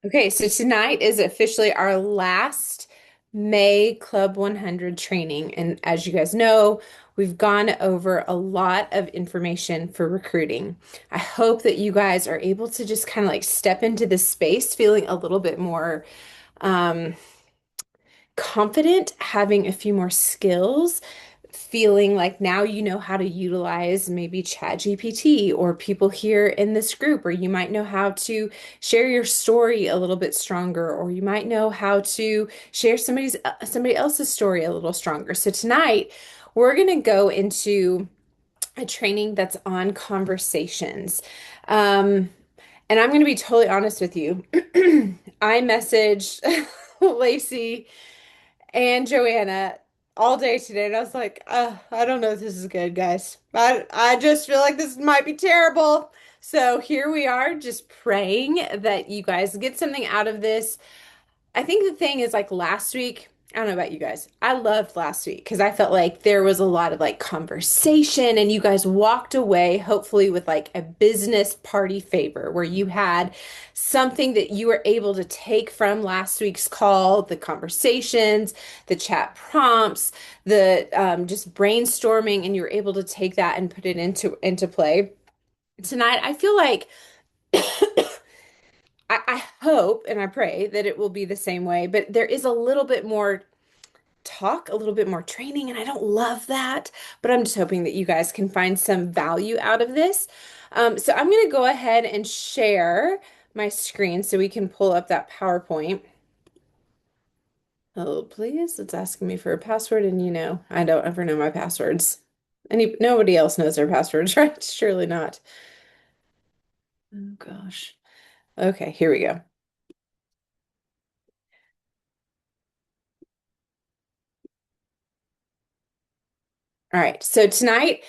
Okay, so tonight is officially our last May Club 100 training. And as you guys know, we've gone over a lot of information for recruiting. I hope that you guys are able to just kind of like step into this space feeling a little bit more um, confident, having a few more skills, feeling like now you know how to utilize maybe ChatGPT or people here in this group, or you might know how to share your story a little bit stronger, or you might know how to share somebody else's story a little stronger. So tonight we're going to go into a training that's on conversations. Um, and I'm going to be totally honest with you. I messaged Lacey and Joanna all day today, and I was like, I don't know if this is good, guys. I just feel like this might be terrible. So here we are, just praying that you guys get something out of this. I think the thing is like last week, I don't know about you guys. I loved last week because I felt like there was a lot of like conversation and you guys walked away hopefully with like a business party favor where you had something that you were able to take from last week's call, the conversations, the chat prompts, the just brainstorming, and you were able to take that and put it into play. Tonight, I feel like I hope and I pray that it will be the same way, but there is a little bit more talk, a little bit more training, and I don't love that, but I'm just hoping that you guys can find some value out of this. So I'm going to go ahead and share my screen so we can pull up that PowerPoint. Oh, please. It's asking me for a password, and you know, I don't ever know my passwords. Nobody else knows their passwords, right? Surely not. Oh gosh. Okay, here we go. All right. So tonight,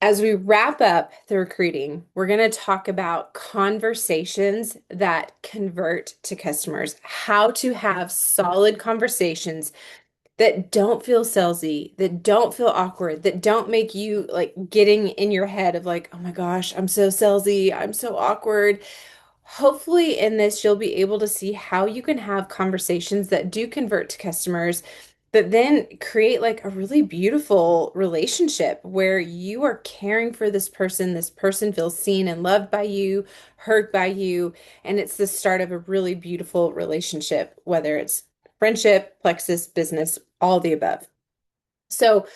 as we wrap up the recruiting, we're going to talk about conversations that convert to customers, how to have solid conversations that don't feel salesy, that don't feel awkward, that don't make you like getting in your head of like, oh my gosh, I'm so salesy, I'm so awkward. Hopefully, in this, you'll be able to see how you can have conversations that do convert to customers, but then create like a really beautiful relationship where you are caring for this person feels seen and loved by you, heard by you, and it's the start of a really beautiful relationship, whether it's friendship, plexus, business, all the above. So,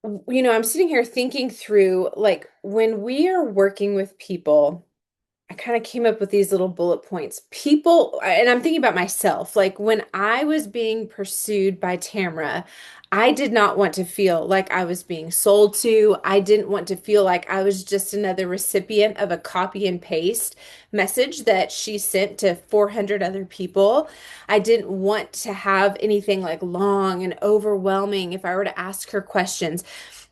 I'm sitting here thinking through like when we are working with people. I kind of came up with these little bullet points. People, and I'm thinking about myself, like when I was being pursued by Tamra, I did not want to feel like I was being sold to. I didn't want to feel like I was just another recipient of a copy and paste message that she sent to 400 other people. I didn't want to have anything like long and overwhelming if I were to ask her questions.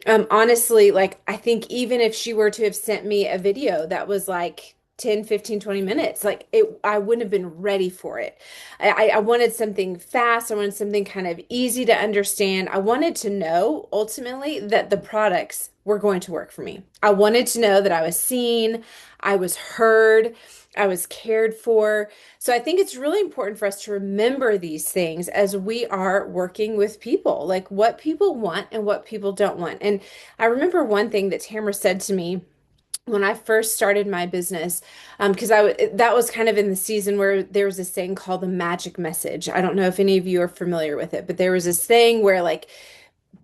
Honestly, like I think even if she were to have sent me a video that was like 10, 15, 20 minutes, like I wouldn't have been ready for it. I wanted something fast. I wanted something kind of easy to understand. I wanted to know ultimately that the products were going to work for me. I wanted to know that I was seen, I was heard, I was cared for. So I think it's really important for us to remember these things as we are working with people, like what people want and what people don't want. And I remember one thing that Tamara said to me when I first started my business, because that was kind of in the season where there was this thing called the magic message. I don't know if any of you are familiar with it, but there was this thing where like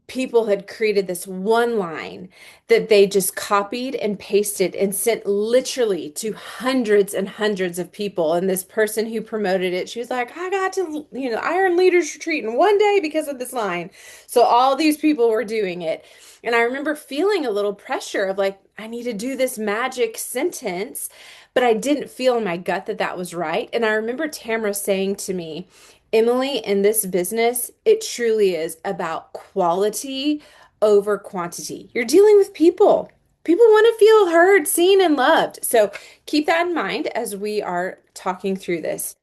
people had created this one line that they just copied and pasted and sent literally to hundreds and hundreds of people. And this person who promoted it, she was like, I got to, Iron Leaders Retreat in one day because of this line. So all these people were doing it. And I remember feeling a little pressure of like, I need to do this magic sentence, but I didn't feel in my gut that that was right. And I remember Tamara saying to me, Emily, in this business, it truly is about quality over quantity. You're dealing with people. People want to feel heard, seen, and loved. So keep that in mind as we are talking through this.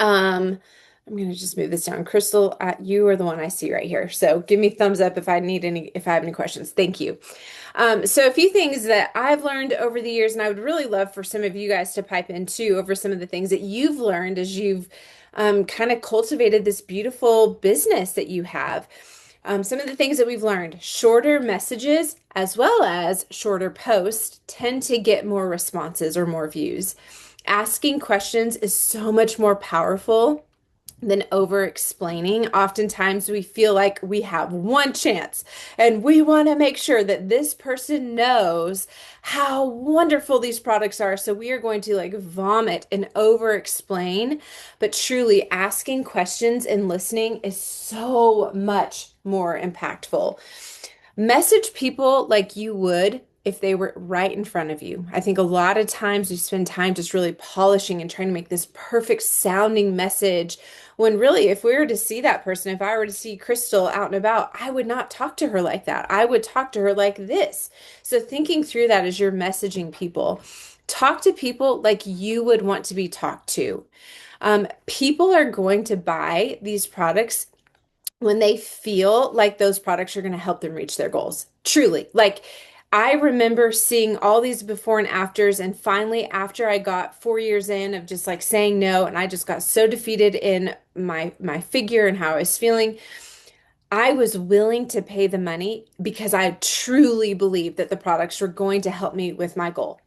Um, I'm gonna just move this down. Crystal, you are the one I see right here. So give me thumbs up if I need any, if I have any questions. Thank you. So a few things that I've learned over the years, and I would really love for some of you guys to pipe in too over some of the things that you've learned as you've kind of cultivated this beautiful business that you have. Some of the things that we've learned, shorter messages as well as shorter posts tend to get more responses or more views. Asking questions is so much more powerful than over explaining. Oftentimes we feel like we have one chance and we want to make sure that this person knows how wonderful these products are. So we are going to like vomit and over explain. But truly asking questions and listening is so much more impactful. Message people like you would if they were right in front of you. I think a lot of times we spend time just really polishing and trying to make this perfect sounding message when really, if we were to see that person, if I were to see Crystal out and about, I would not talk to her like that. I would talk to her like this. So, thinking through that as you're messaging people, talk to people like you would want to be talked to. People are going to buy these products when they feel like those products are going to help them reach their goals. Truly. Like I remember seeing all these before and afters, and finally, after I got 4 years in of just like saying no, and I just got so defeated in my figure and how I was feeling, I was willing to pay the money because I truly believed that the products were going to help me with my goal.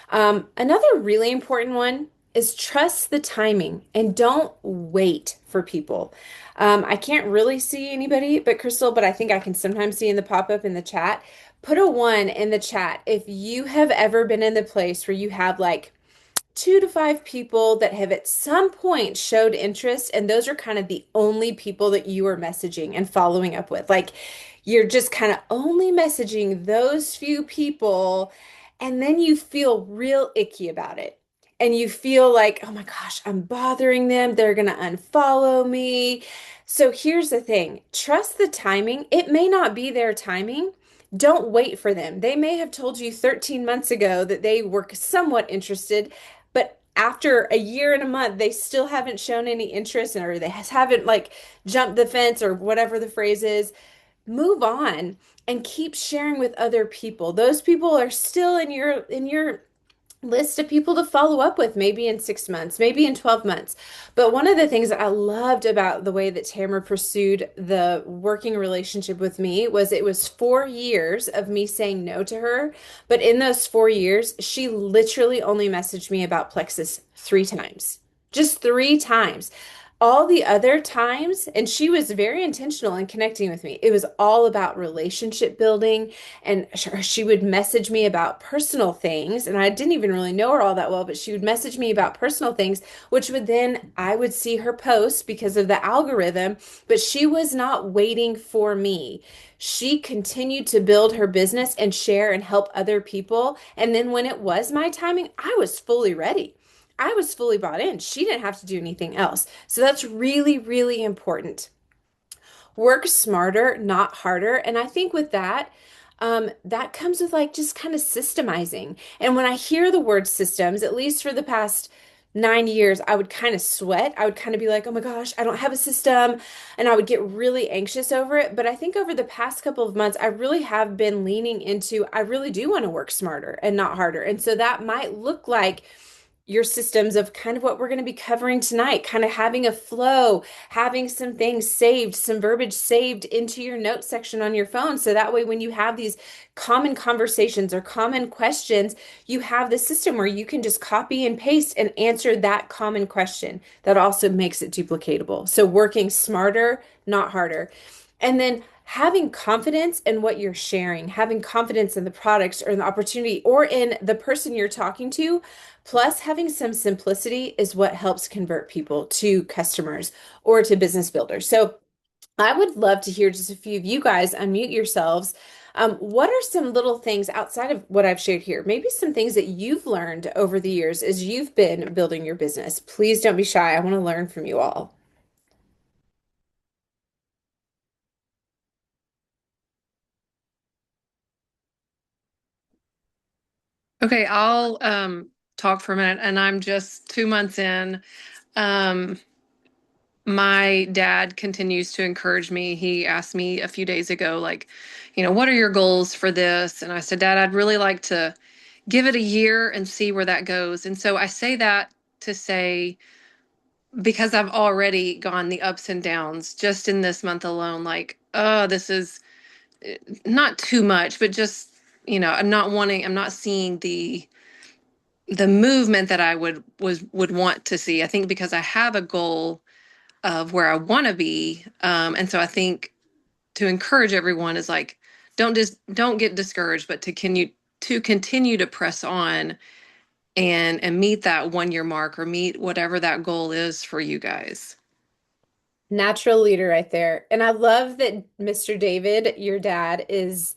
Another really important one is trust the timing and don't wait for people. I can't really see anybody but Crystal, but I think I can sometimes see in the pop-up in the chat. Put a one in the chat if you have ever been in the place where you have like 2 to 5 people that have at some point showed interest, and those are kind of the only people that you are messaging and following up with. Like you're just kind of only messaging those few people, and then you feel real icky about it. And you feel like, oh my gosh, I'm bothering them. They're going to unfollow me. So here's the thing, trust the timing. It may not be their timing. Don't wait for them. They may have told you 13 months ago that they were somewhat interested, but after a year and a month, they still haven't shown any interest or they haven't like jumped the fence or whatever the phrase is. Move on and keep sharing with other people. Those people are still in your list of people to follow up with, maybe in 6 months, maybe in 12 months. But one of the things that I loved about the way that Tamara pursued the working relationship with me was it was 4 years of me saying no to her. But in those 4 years, she literally only messaged me about Plexus 3 times, just 3 times. All the other times, and she was very intentional in connecting with me. It was all about relationship building, and she would message me about personal things, and I didn't even really know her all that well, but she would message me about personal things, which would then I would see her post because of the algorithm, but she was not waiting for me. She continued to build her business and share and help other people, and then when it was my timing, I was fully ready. I was fully bought in. She didn't have to do anything else. So that's really, really important. Work smarter, not harder. And I think with that, that comes with like just kind of systemizing. And when I hear the word systems, at least for the past 9 years, I would kind of sweat. I would kind of be like, oh my gosh, I don't have a system. And I would get really anxious over it. But I think over the past couple of months, I really have been leaning into, I really do want to work smarter and not harder. And so that might look like your systems of kind of what we're going to be covering tonight, kind of having a flow, having some things saved, some verbiage saved into your notes section on your phone. So that way, when you have these common conversations or common questions, you have the system where you can just copy and paste and answer that common question. That also makes it duplicatable. So working smarter, not harder. And then having confidence in what you're sharing, having confidence in the products or in the opportunity or in the person you're talking to, plus having some simplicity is what helps convert people to customers or to business builders. So I would love to hear just a few of you guys unmute yourselves. What are some little things outside of what I've shared here? Maybe some things that you've learned over the years as you've been building your business. Please don't be shy. I want to learn from you all. Okay, I'll talk for a minute, and I'm just 2 months in. Um, my dad continues to encourage me. He asked me a few days ago, like, what are your goals for this? And I said, Dad, I'd really like to give it a year and see where that goes. And so I say that to say, because I've already gone the ups and downs just in this month alone, like, oh, this is not too much, but just, I'm not seeing the movement that I would want to see. I think because I have a goal of where I want to be. And so I think to encourage everyone is like, don't get discouraged, but to continue to press on and meet that 1 year mark or meet whatever that goal is for you guys. Natural leader right there. And I love that Mr. David, your dad, is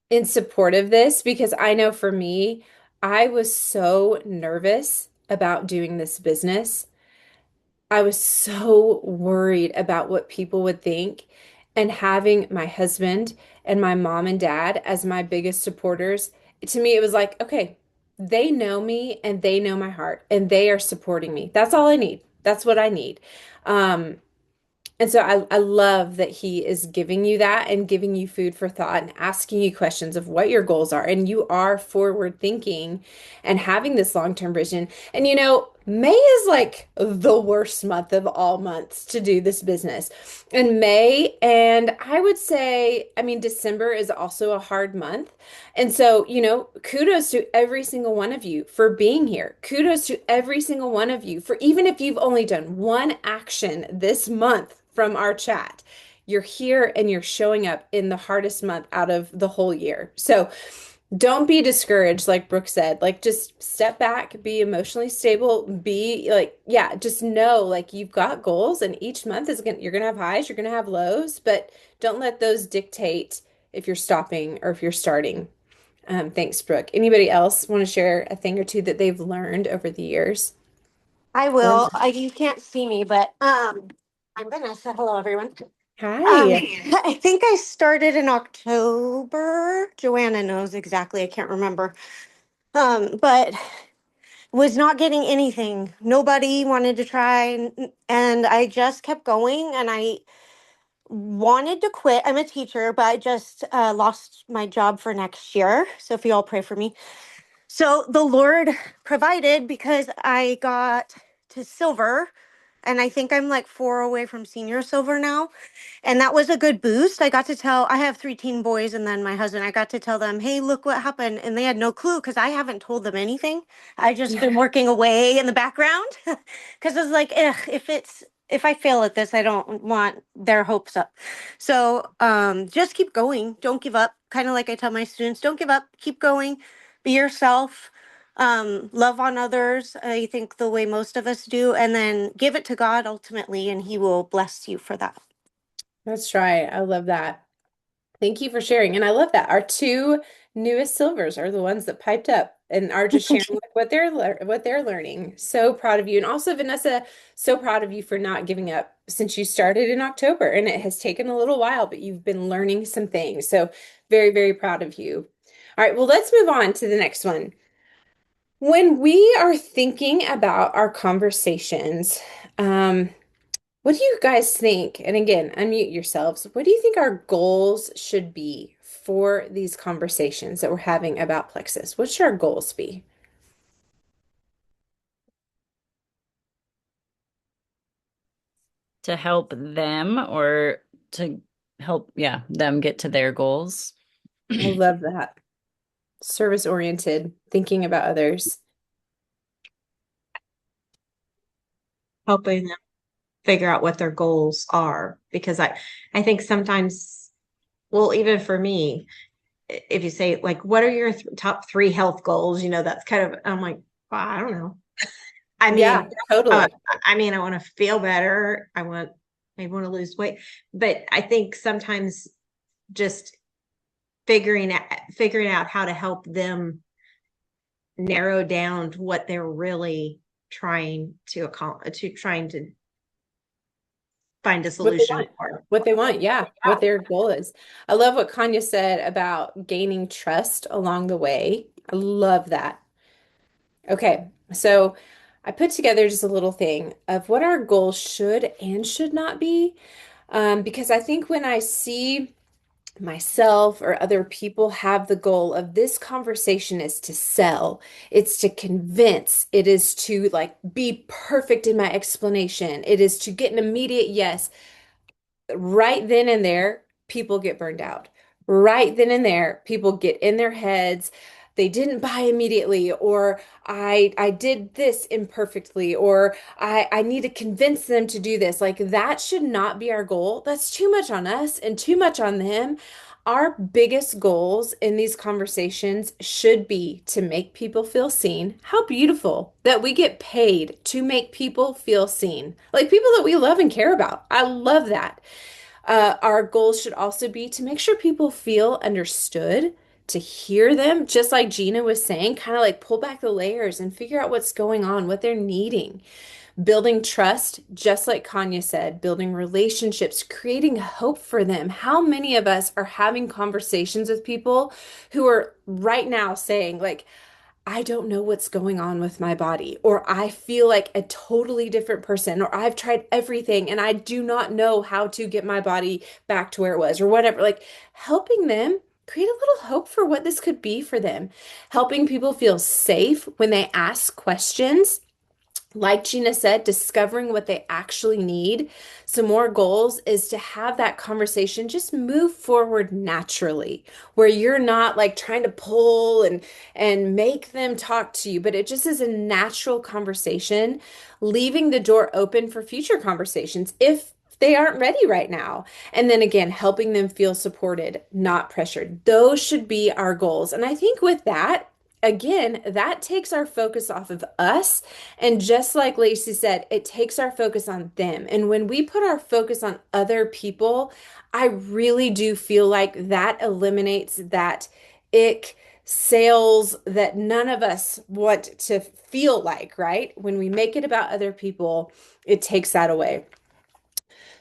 in support of this because I know for me, I was so nervous about doing this business. I was so worried about what people would think. And having my husband and my mom and dad as my biggest supporters, to me, it was like, okay, they know me and they know my heart and they are supporting me. That's all I need. That's what I need. Um, and so I love that he is giving you that and giving you food for thought and asking you questions of what your goals are. And you are forward thinking and having this long-term vision. And May is like the worst month of all months to do this business. And May, and I would say, I mean, December is also a hard month. And so, kudos to every single one of you for being here. Kudos to every single one of you for even if you've only done one action this month from our chat. You're here and you're showing up in the hardest month out of the whole year. So don't be discouraged, like Brooke said. Like, just step back, be emotionally stable, be like, yeah, just know like you've got goals, and each month you're gonna have highs, you're gonna have lows, but don't let those dictate if you're stopping or if you're starting. Thanks, Brooke. Anybody else want to share a thing or two that they've learned over the years? I Or will. You can't see me, but I'm Vanessa. Hello, everyone. hi. I think I started in October. Joanna knows exactly. I can't remember. But was not getting anything. Nobody wanted to try, and I just kept going. And I wanted to quit. I'm a teacher, but I just lost my job for next year. So if you all pray for me. So the Lord provided because I got to silver, and I think I'm like four away from senior silver now. And that was a good boost. I got to tell, I have three teen boys and then my husband, I got to tell them, hey, look what happened. And they had no clue because I haven't told them anything. I just been working away in the background because I was like, ugh, if I fail at this, I don't want their hopes up. So just keep going. Don't give up. Kind of like I tell my students, don't give up, keep going, be yourself, love on others. I think the way most of us do, and then give it to God ultimately, and He will bless you for that. That's right. I love that. Thank you for sharing. And I love that. Our two newest silvers are the ones that piped up and are just sharing like what they're learning. So proud of you. And also, Vanessa, so proud of you for not giving up since you started in October. And it has taken a little while, but you've been learning some things. So very, very proud of you. All right, well, let's move on to the next one. When we are thinking about our conversations, what do you guys think? And again, unmute yourselves. What do you think our goals should be for these conversations that we're having about Plexus? What should our goals be? To help them or to help, yeah, them get to their goals. I love that. Service oriented, thinking about others. Helping them figure out what their goals are because I think sometimes, well, even for me, if you say like what are your top three health goals, that's kind of, I'm like, well, I don't know. I Yeah, mean, totally. I want to feel better. Maybe want to lose weight, but I think sometimes just figuring out how to help them narrow down to what they're really trying to accomplish, trying to find a What they solution want. for. What they want, yeah, what their goal is. I love what Kanya said about gaining trust along the way. I love that. Okay, so I put together just a little thing of what our goals should and should not be. Because I think when I see myself or other people have the goal of this conversation is to sell, it's to convince, it is to like be perfect in my explanation, it is to get an immediate yes. Right then and there, people get burned out. Right then and there, people get in their heads. They didn't buy immediately, or I did this imperfectly, or I need to convince them to do this. Like that should not be our goal. That's too much on us and too much on them. Our biggest goals in these conversations should be to make people feel seen. How beautiful that we get paid to make people feel seen, like people that we love and care about. I love that. Our goals should also be to make sure people feel understood, to hear them, just like Gina was saying, kind of like pull back the layers and figure out what's going on, what they're needing. Building trust, just like Kanya said, building relationships, creating hope for them. How many of us are having conversations with people who are right now saying, like, I don't know what's going on with my body, or I feel like a totally different person, or I've tried everything and I do not know how to get my body back to where it was, or whatever. Like helping them create a little hope for what this could be for them, helping people feel safe when they ask questions, like Gina said, discovering what they actually need. Some more goals is to have that conversation just move forward naturally, where you're not like trying to pull and make them talk to you, but it just is a natural conversation, leaving the door open for future conversations if they aren't ready right now. And then again, helping them feel supported, not pressured. Those should be our goals. And I think with that, again, that takes our focus off of us. And just like Lacey said, it takes our focus on them. And when we put our focus on other people, I really do feel like that eliminates that ick sales that none of us want to feel like, right? When we make it about other people, it takes that away.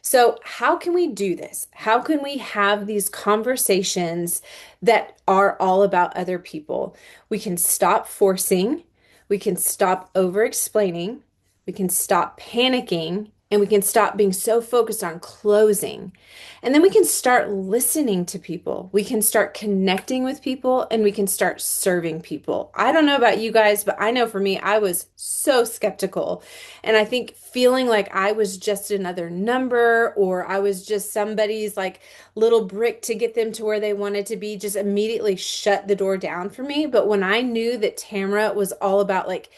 So, how can we do this? How can we have these conversations that are all about other people? We can stop forcing, we can stop over explaining, we can stop panicking, and we can stop being so focused on closing. And then we can start listening to people. We can start connecting with people and we can start serving people. I don't know about you guys, but I know for me, I was so skeptical. And I think feeling like I was just another number or I was just somebody's like little brick to get them to where they wanted to be just immediately shut the door down for me. But when I knew that Tamra was all about like,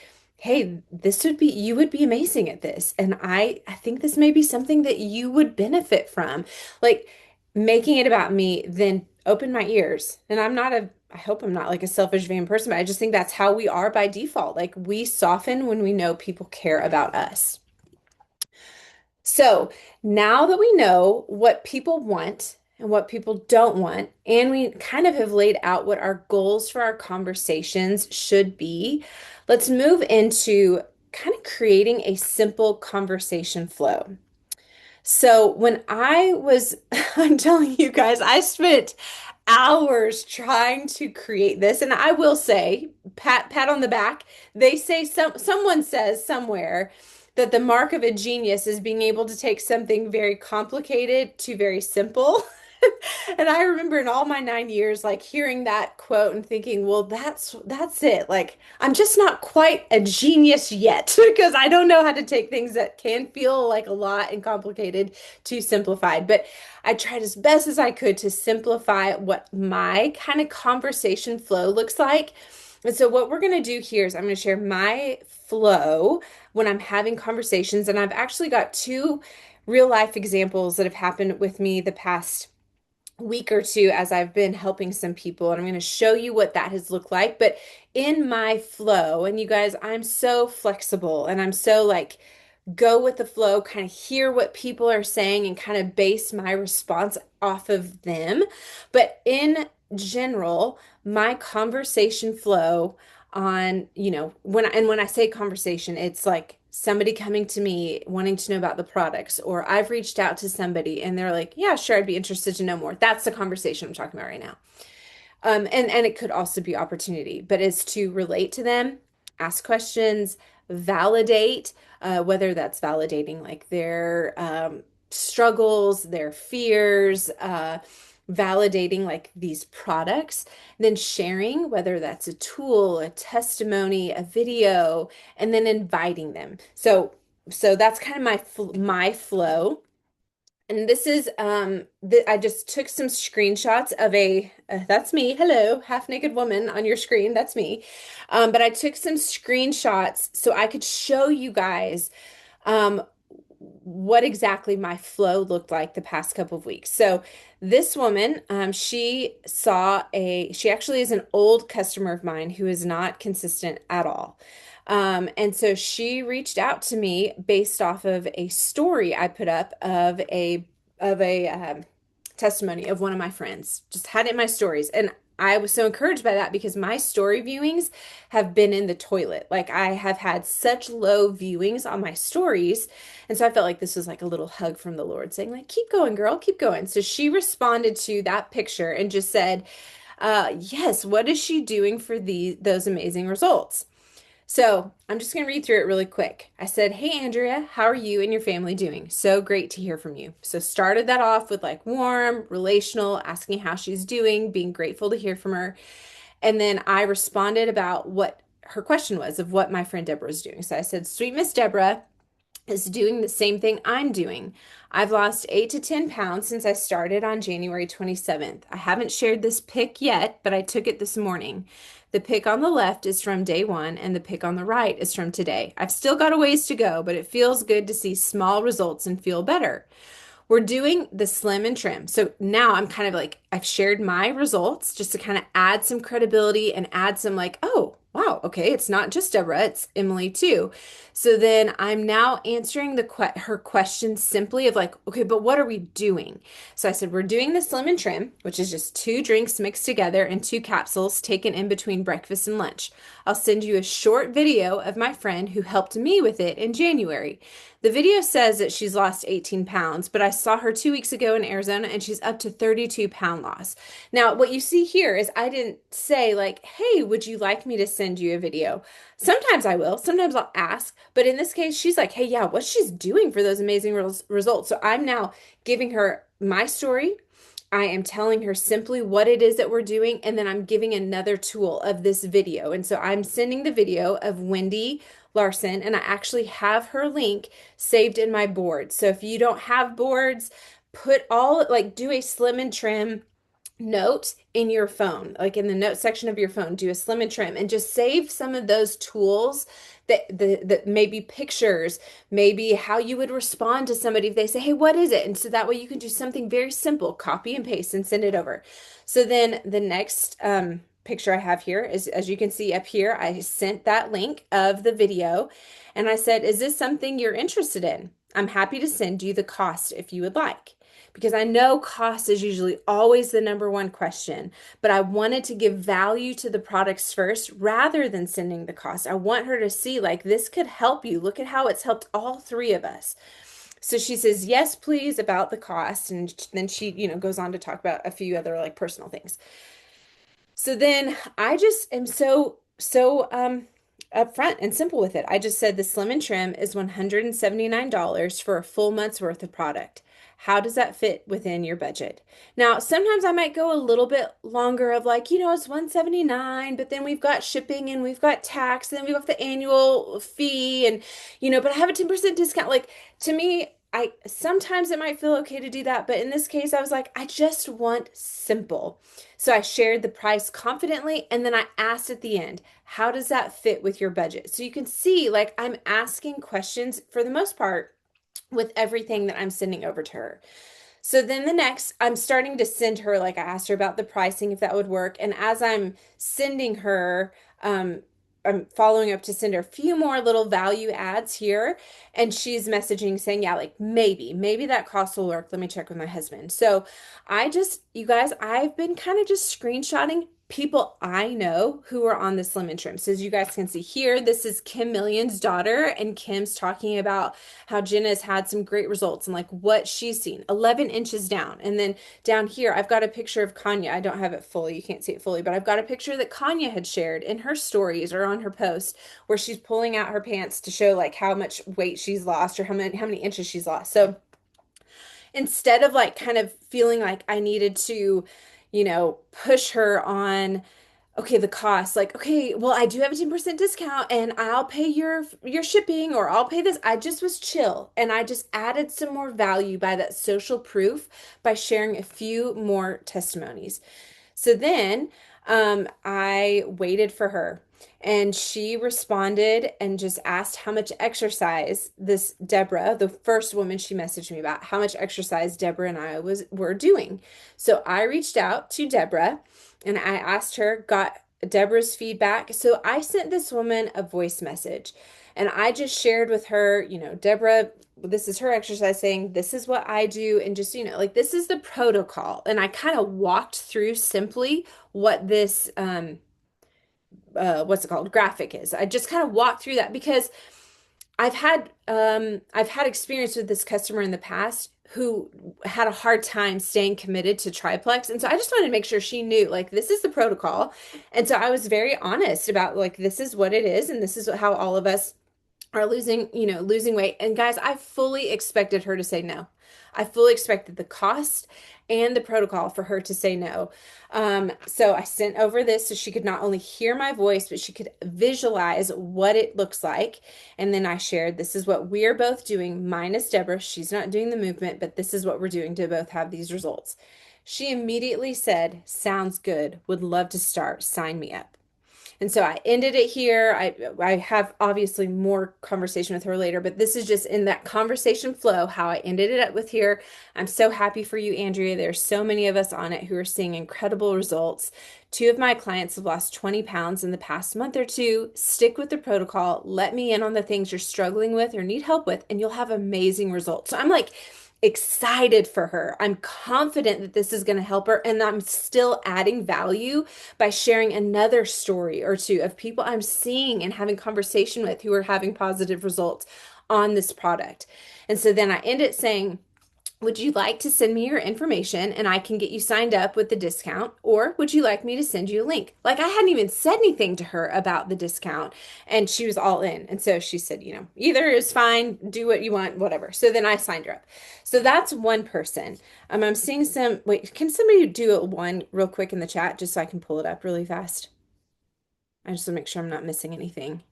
hey, this would be, you would be amazing at this. And I think this may be something that you would benefit from. Like making it about me, then open my ears. And I hope I'm not like a selfish, vain person, but I just think that's how we are by default. Like we soften when we know people care about us. So now that we know what people want and what people don't want, and we kind of have laid out what our goals for our conversations should be, let's move into kind of creating a simple conversation flow. So when I was, I'm telling you guys, I spent hours trying to create this, and I will say, pat on the back. They say someone says somewhere that the mark of a genius is being able to take something very complicated to very simple. And I remember in all my 9 years, like hearing that quote and thinking, well, that's it. Like I'm just not quite a genius yet because I don't know how to take things that can feel like a lot and complicated to simplified. But I tried as best as I could to simplify what my kind of conversation flow looks like. And so what we're going to do here is I'm going to share my flow when I'm having conversations. And I've actually got two real life examples that have happened with me the past week or two as I've been helping some people, and I'm going to show you what that has looked like. But in my flow, and you guys, I'm so flexible and I'm so like go with the flow, kind of hear what people are saying and kind of base my response off of them. But in general, my conversation flow on, when I say conversation, it's like somebody coming to me wanting to know about the products, or I've reached out to somebody and they're like, yeah, sure, I'd be interested to know more. That's the conversation I'm talking about right now. And it could also be opportunity, but it's to relate to them, ask questions, validate, whether that's validating like their struggles, their fears, validating like these products, then sharing, whether that's a tool, a testimony, a video, and then inviting them. So that's kind of my flow. And this is I just took some screenshots of a that's me. Hello, half naked woman on your screen. That's me. But I took some screenshots so I could show you guys um what exactly my flow looked like the past couple of weeks. So this woman, she actually is an old customer of mine who is not consistent at all. And so she reached out to me based off of a story I put up of a testimony of one of my friends. Just had it in my stories, and I was so encouraged by that because my story viewings have been in the toilet. Like I have had such low viewings on my stories, and so I felt like this was like a little hug from the Lord saying like, "Keep going, girl, keep going." So she responded to that picture and just said, yes, what is she doing for those amazing results? So I'm just going to read through it really quick. I said, "Hey, Andrea, how are you and your family doing? So great to hear from you." So started that off with like warm, relational, asking how she's doing, being grateful to hear from her. And then I responded about what her question was of what my friend Deborah was doing. So I said, "Sweet Miss Deborah is doing the same thing I'm doing. I've lost 8 to 10 pounds since I started on January 27th. I haven't shared this pic yet, but I took it this morning. The pic on the left is from day one, and the pic on the right is from today. I've still got a ways to go, but it feels good to see small results and feel better. We're doing the slim and trim." So now I'm kind of like, I've shared my results just to kind of add some credibility and add some like, oh, wow, okay, it's not just Deborah, it's Emily too. So then I'm now answering her question simply of like, okay, but what are we doing? So I said, we're doing the slim and trim, which is just 2 drinks mixed together and 2 capsules taken in between breakfast and lunch. I'll send you a short video of my friend who helped me with it in January. The video says that she's lost 18 pounds, but I saw her 2 weeks ago in Arizona and she's up to 32-pound loss. Now, what you see here is I didn't say like, "Hey, would you like me to send you a video?" Sometimes I will, sometimes I'll ask, but in this case, she's like, "Hey, yeah, what she's doing for those amazing results." So I'm now giving her my story. I am telling her simply what it is that we're doing, and then I'm giving another tool of this video. And so I'm sending the video of Wendy Larson, and I actually have her link saved in my board. So if you don't have boards, do a slim and trim note in your phone, like in the note section of your phone, do a slim and trim and just save some of those tools that maybe pictures, maybe how you would respond to somebody if they say, "Hey, what is it?" And so that way you can do something very simple, copy and paste and send it over. So then the next picture I have here is, as you can see up here, I sent that link of the video and I said, "Is this something you're interested in? I'm happy to send you the cost if you would like." Because I know cost is usually always the number one question, but I wanted to give value to the products first rather than sending the cost. I want her to see like this could help you. Look at how it's helped all 3 of us. So she says, "Yes, please," about the cost. And then she, goes on to talk about a few other like personal things. So then I just am so upfront and simple with it. I just said the Slim and Trim is $179 for a full month's worth of product. How does that fit within your budget? Now, sometimes I might go a little bit longer of like, it's 179, but then we've got shipping and we've got tax, and then we've got the annual fee and but I have a 10% discount. Like to me, I sometimes it might feel okay to do that, but in this case, I was like, I just want simple. So I shared the price confidently, and then I asked at the end, how does that fit with your budget? So you can see, like, I'm asking questions for the most part with everything that I'm sending over to her. So then I'm starting to send her, like I asked her about the pricing, if that would work. And as I'm sending her, I'm following up to send her a few more little value adds here. And she's messaging saying, yeah, like maybe that cost will work. Let me check with my husband. So you guys, I've been kind of just screenshotting people I know who are on the Slim and Trim. So as you guys can see here, this is Kim Million's daughter, and Kim's talking about how Jenna's had some great results and like what she's seen, 11 inches down. And then down here, I've got a picture of Kanya. I don't have it fully. You can't see it fully, but I've got a picture that Kanya had shared in her stories or on her post where she's pulling out her pants to show like how much weight she's lost or how many inches she's lost. So instead of like kind of feeling like I needed to, push her on, okay, the cost, like, okay, well, I do have a 10% discount and I'll pay your shipping or I'll pay this. I just was chill and I just added some more value by that social proof by sharing a few more testimonies. So then I waited for her and she responded and just asked how much exercise this Deborah, the first woman she messaged me about, how much exercise Deborah and I were doing. So I reached out to Deborah and I asked her, got Deborah's feedback. So I sent this woman a voice message and I just shared with her, Deborah, this is her exercise saying, this is what I do. And just, like this is the protocol. And I kind of walked through simply what this, what's it called? Graphic is. I just kind of walked through that because I've had experience with this customer in the past who had a hard time staying committed to triplex. And so I just wanted to make sure she knew like this is the protocol. And so I was very honest about like this is what it is and this is how all of us are losing weight. And guys, I fully expected her to say no. I fully expected the cost and the protocol for her to say no. So I sent over this so she could not only hear my voice, but she could visualize what it looks like. And then I shared, this is what we're both doing, minus Deborah. She's not doing the movement, but this is what we're doing to both have these results. She immediately said, sounds good. Would love to start. Sign me up. And so I ended it here. I have obviously more conversation with her later, but this is just in that conversation flow, how I ended it up with here. I'm so happy for you, Andrea. There's so many of us on it who are seeing incredible results. 2 of my clients have lost 20 pounds in the past month or two. Stick with the protocol. Let me in on the things you're struggling with or need help with, and you'll have amazing results. So I'm like, excited for her. I'm confident that this is going to help her. And I'm still adding value by sharing another story or two of people I'm seeing and having conversation with who are having positive results on this product. And so then I end it saying, would you like to send me your information and I can get you signed up with the discount? Or would you like me to send you a link? Like I hadn't even said anything to her about the discount and she was all in. And so she said, either is fine, do what you want, whatever. So then I signed her up. So that's one person. I'm seeing wait, can somebody do one real quick in the chat just so I can pull it up really fast? I just want to make sure I'm not missing anything.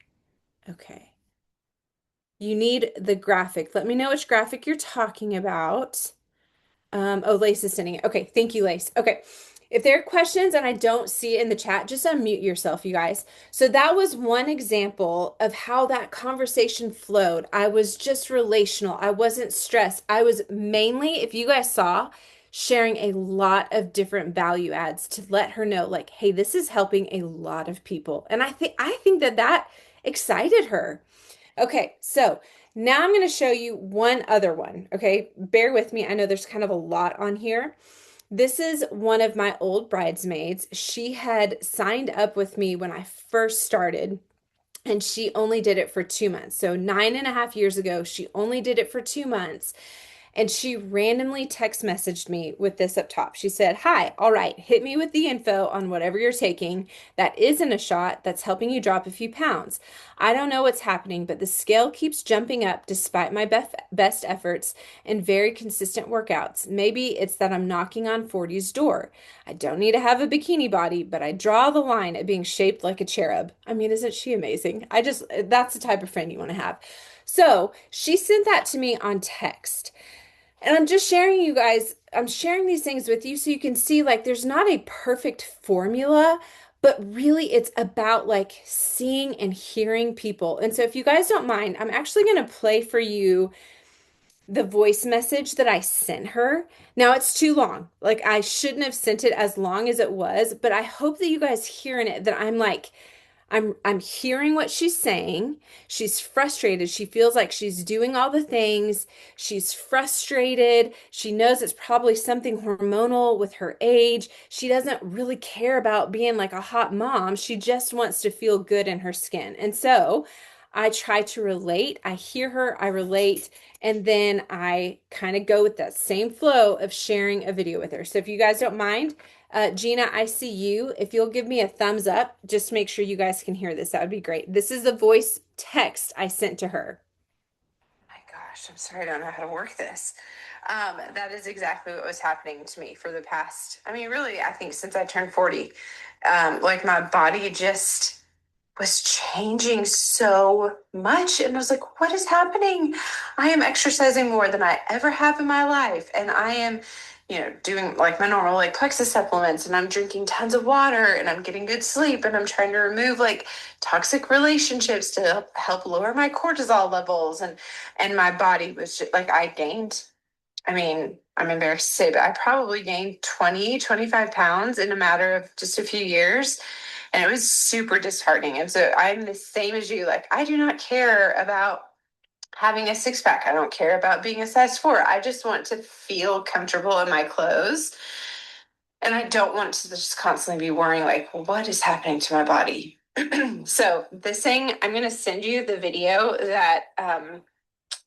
Okay. You need the graphic. Let me know which graphic you're talking about. Oh, Lace is sending it. Okay, thank you, Lace. Okay, if there are questions and I don't see it in the chat, just unmute yourself, you guys. So that was one example of how that conversation flowed. I was just relational. I wasn't stressed. I was mainly, if you guys saw, sharing a lot of different value adds to let her know, like, hey, this is helping a lot of people. And I think that excited her. Okay, so now I'm going to show you one other one. Okay, bear with me. I know there's kind of a lot on here. This is one of my old bridesmaids. She had signed up with me when I first started, and she only did it for 2 months. So 9.5 years ago, she only did it for 2 months. And she randomly text messaged me with this up top. She said, hi, all right, hit me with the info on whatever you're taking that isn't a shot that's helping you drop a few pounds. I don't know what's happening, but the scale keeps jumping up despite my best efforts and very consistent workouts. Maybe it's that I'm knocking on 40's door. I don't need to have a bikini body, but I draw the line at being shaped like a cherub. I mean, isn't she amazing? That's the type of friend you want to have. So she sent that to me on text. And I'm just sharing you guys, I'm sharing these things with you so you can see like there's not a perfect formula, but really it's about like seeing and hearing people. And so if you guys don't mind, I'm actually going to play for you the voice message that I sent her. Now it's too long. Like I shouldn't have sent it as long as it was, but I hope that you guys hear in it that I'm hearing what she's saying. She's frustrated. She feels like she's doing all the things. She's frustrated. She knows it's probably something hormonal with her age. She doesn't really care about being like a hot mom. She just wants to feel good in her skin. And so I try to relate. I hear her, I relate, and then I kind of go with that same flow of sharing a video with her. So if you guys don't mind, Gina, I see you. If you'll give me a thumbs up, just make sure you guys can hear this. That would be great. This is the voice text I sent to her. My gosh, I'm sorry, I don't know how to work this. That is exactly what was happening to me for the past, I mean, really, I think since I turned 40. Like my body just was changing so much. And I was like, what is happening? I am exercising more than I ever have in my life. And I am, doing like my normal like Plexus supplements, and I'm drinking tons of water, and I'm getting good sleep, and I'm trying to remove like toxic relationships to help lower my cortisol levels. And my body was just like, I gained, I mean, I'm embarrassed to say, but I probably gained 20, 25 pounds in a matter of just a few years. And it was super disheartening. And so I'm the same as you. Like, I do not care about having a six pack. I don't care about being a size 4. I just want to feel comfortable in my clothes. And I don't want to just constantly be worrying, like, what is happening to my body? So this thing, I'm going to send you the video that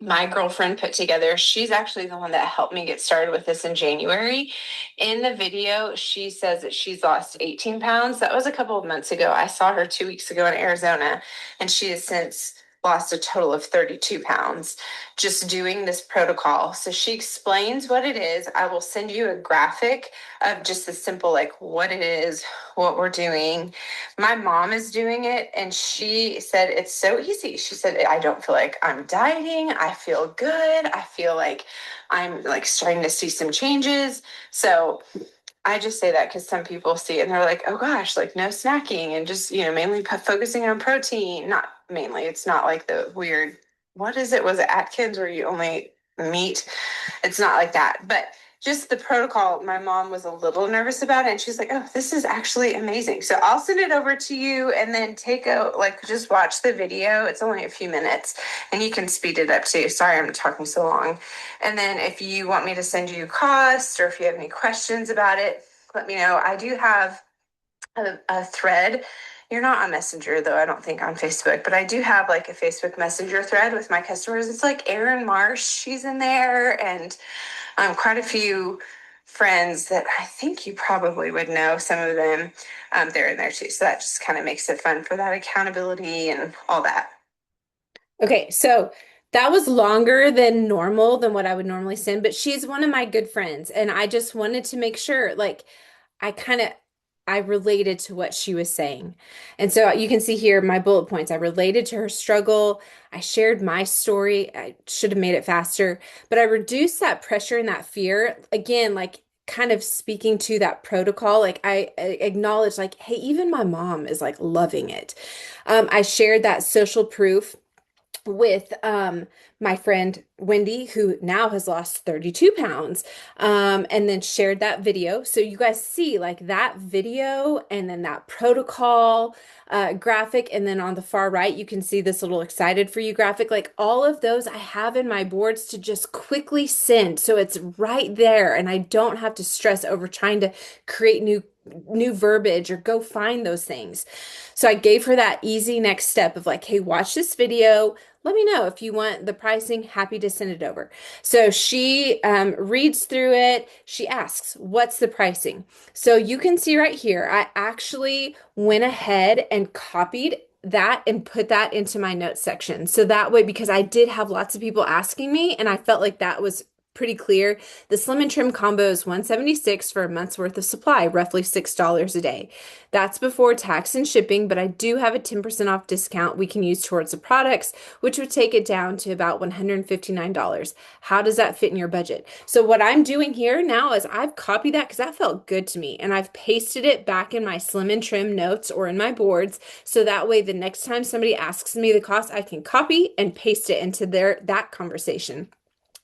my girlfriend put together. She's actually the one that helped me get started with this in January. In the video, she says that she's lost 18 pounds. That was a couple of months ago. I saw her 2 weeks ago in Arizona, and she has since lost a total of 32 pounds just doing this protocol. So she explains what it is. I will send you a graphic of just the simple, like what it is, what we're doing. My mom is doing it, and she said it's so easy. She said, I don't feel like I'm dieting. I feel good. I feel like I'm like starting to see some changes. So I just say that because some people see it and they're like, oh gosh, like no snacking and just, mainly focusing on protein. Not mainly, it's not like the weird, what is it? Was it Atkins where you only meat? It's not like that. But just the protocol, my mom was a little nervous about it. And she's like, oh, this is actually amazing. So I'll send it over to you and then just watch the video. It's only a few minutes and you can speed it up too. Sorry, I'm talking so long. And then if you want me to send you costs or if you have any questions about it, let me know. I do have a thread. You're not on Messenger though, I don't think on Facebook, but I do have like a Facebook Messenger thread with my customers. It's like Erin Marsh, she's in there, and quite a few friends that I think you probably would know. Some of them, they're in there too. So that just kind of makes it fun for that accountability and all that. Okay, so that was longer than normal than what I would normally send, but she's one of my good friends, and I just wanted to make sure, like, I kind of I related to what she was saying. And so you can see here my bullet points. I related to her struggle. I shared my story. I should have made it faster, but I reduced that pressure and that fear. Again, like kind of speaking to that protocol, like I acknowledge like, hey, even my mom is like loving it. I shared that social proof with my friend Wendy, who now has lost 32 pounds, and then shared that video. So you guys see like that video and then that protocol graphic. And then on the far right, you can see this little excited for you graphic. Like all of those I have in my boards to just quickly send. So it's right there. And I don't have to stress over trying to create new verbiage or go find those things. So I gave her that easy next step of like, hey, watch this video. Let me know if you want the pricing. Happy to send it over. So she reads through it. She asks, what's the pricing? So you can see right here, I actually went ahead and copied that and put that into my notes section. So that way, because I did have lots of people asking me and I felt like that was pretty clear. The Slim and Trim combo is $176 for a month's worth of supply, roughly $6 a day. That's before tax and shipping, but I do have a 10% off discount we can use towards the products, which would take it down to about $159. How does that fit in your budget? So what I'm doing here now is I've copied that because that felt good to me, and I've pasted it back in my Slim and Trim notes or in my boards, so that way the next time somebody asks me the cost, I can copy and paste it into that conversation.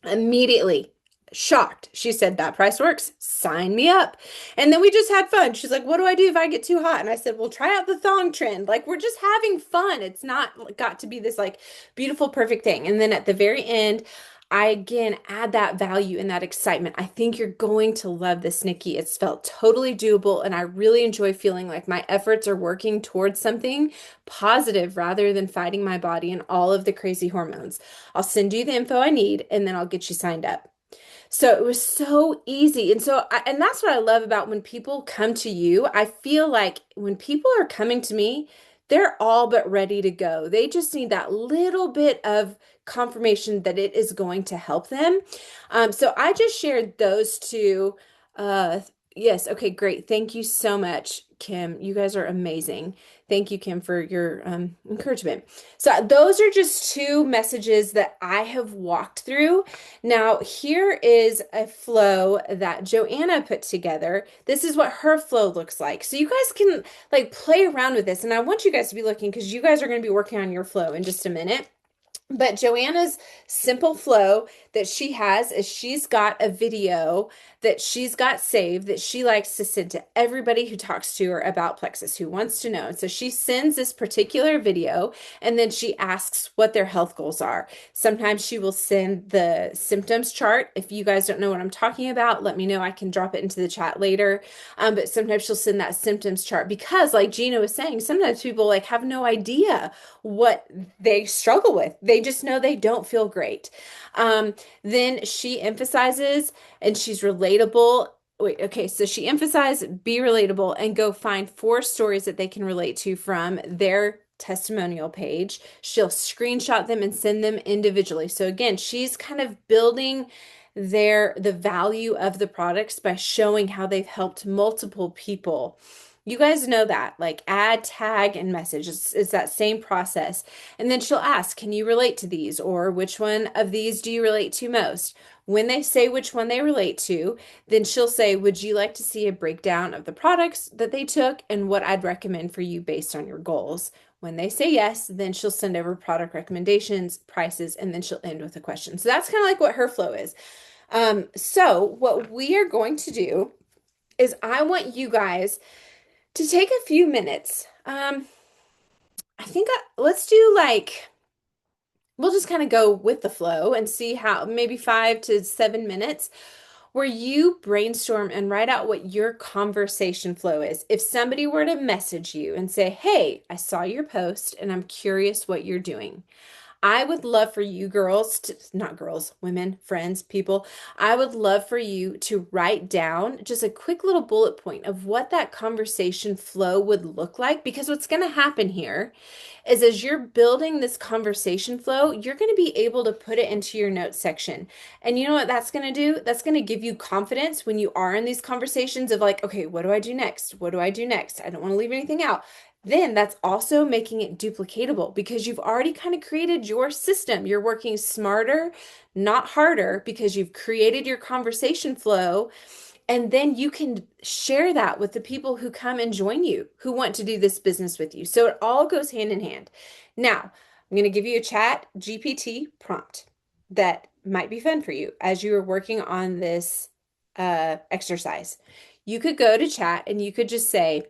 Immediately, shocked. She said, that price works. Sign me up. And then we just had fun. She's like, what do I do if I get too hot? And I said, well, try out the thong trend. Like, we're just having fun. It's not got to be this like beautiful, perfect thing. And then at the very end, I again add that value and that excitement. I think you're going to love this, Nikki. It's felt totally doable, and I really enjoy feeling like my efforts are working towards something positive rather than fighting my body and all of the crazy hormones. I'll send you the info I need, and then I'll get you signed up. So it was so easy. And and that's what I love about when people come to you. I feel like when people are coming to me, they're all but ready to go. They just need that little bit of confirmation that it is going to help them. So I just shared those two. Uh, yes. Okay, great. Thank you so much, Kim. You guys are amazing. Thank you, Kim, for your encouragement. So those are just two messages that I have walked through. Now, here is a flow that Joanna put together. This is what her flow looks like. So you guys can like play around with this. And I want you guys to be looking because you guys are going to be working on your flow in just a minute. But Joanna's simple flow that she has is she's got a video that she's got saved that she likes to send to everybody who talks to her about Plexus, who wants to know. And so she sends this particular video and then she asks what their health goals are. Sometimes she will send the symptoms chart. If you guys don't know what I'm talking about, let me know. I can drop it into the chat later. But sometimes she'll send that symptoms chart because, like Gina was saying, sometimes people like have no idea what they struggle with. They just know they don't feel great. Then she emphasizes, and she's relatable. Wait, okay, so she emphasized be relatable and go find 4 stories that they can relate to from their testimonial page. She'll screenshot them and send them individually. So again, she's kind of building the value of the products by showing how they've helped multiple people. You guys know that, like add, tag, and message. It's that same process. And then she'll ask, can you relate to these? Or which one of these do you relate to most? When they say which one they relate to, then she'll say, would you like to see a breakdown of the products that they took and what I'd recommend for you based on your goals? When they say yes, then she'll send over product recommendations, prices, and then she'll end with a question. So that's kind of like what her flow is. So what we are going to do is I want you guys to take a few minutes. I think let's do like, we'll just kind of go with the flow and see how maybe 5 to 7 minutes where you brainstorm and write out what your conversation flow is. If somebody were to message you and say, hey, I saw your post and I'm curious what you're doing. I would love for you girls to, not girls, women, friends, people, I would love for you to write down just a quick little bullet point of what that conversation flow would look like. Because what's going to happen here is as you're building this conversation flow, you're going to be able to put it into your notes section. And you know what that's going to do? That's going to give you confidence when you are in these conversations of like, okay, what do I do next? What do I do next? I don't want to leave anything out. Then that's also making it duplicatable because you've already kind of created your system. You're working smarter, not harder, because you've created your conversation flow. And then you can share that with the people who come and join you, who want to do this business with you. So it all goes hand in hand. Now, I'm going to give you a chat GPT prompt that might be fun for you as you are working on this exercise. You could go to chat and you could just say,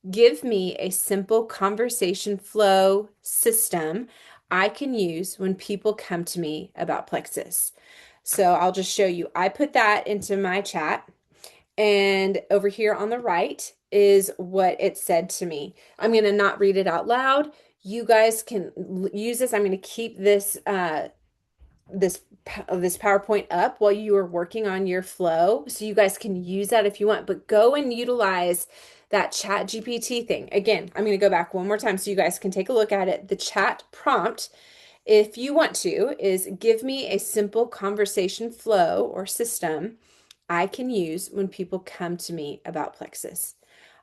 give me a simple conversation flow system I can use when people come to me about Plexus. So I'll just show you. I put that into my chat. And over here on the right is what it said to me. I'm going to not read it out loud. You guys can use this. I'm going to keep this PowerPoint up while you are working on your flow. So you guys can use that if you want, but go and utilize that chat GPT thing. Again, I'm going to go back one more time so you guys can take a look at it. The chat prompt, if you want to, is give me a simple conversation flow or system I can use when people come to me about Plexus.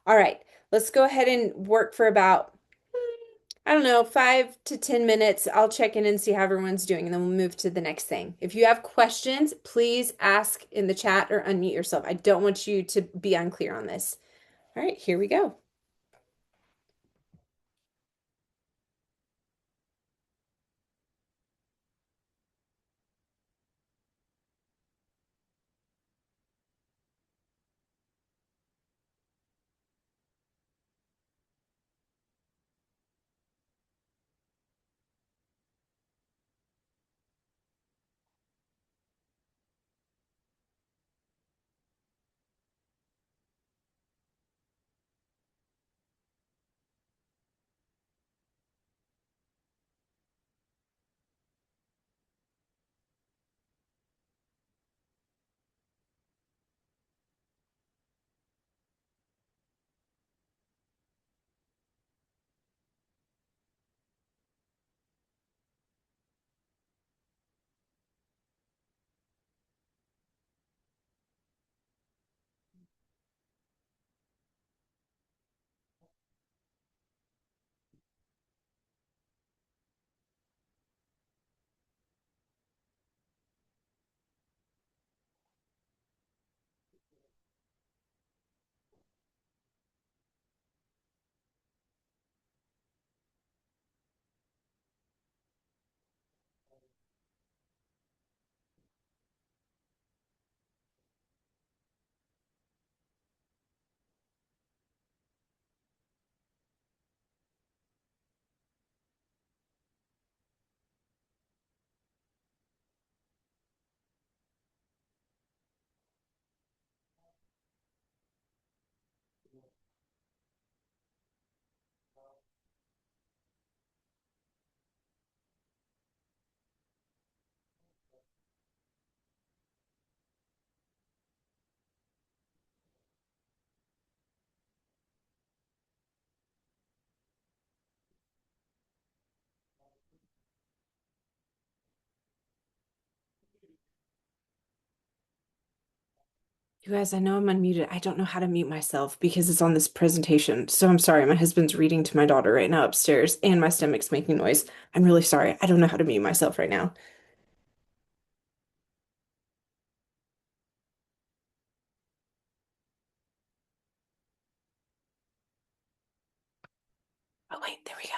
All right, let's go ahead and work for about, I don't know, 5 to 10 minutes. I'll check in and see how everyone's doing, and then we'll move to the next thing. If you have questions, please ask in the chat or unmute yourself. I don't want you to be unclear on this. All right, here we go. You guys, I know I'm unmuted. I don't know how to mute myself because it's on this presentation. So I'm sorry. My husband's reading to my daughter right now upstairs, and my stomach's making noise. I'm really sorry. I don't know how to mute myself right now. Oh, wait, there we go.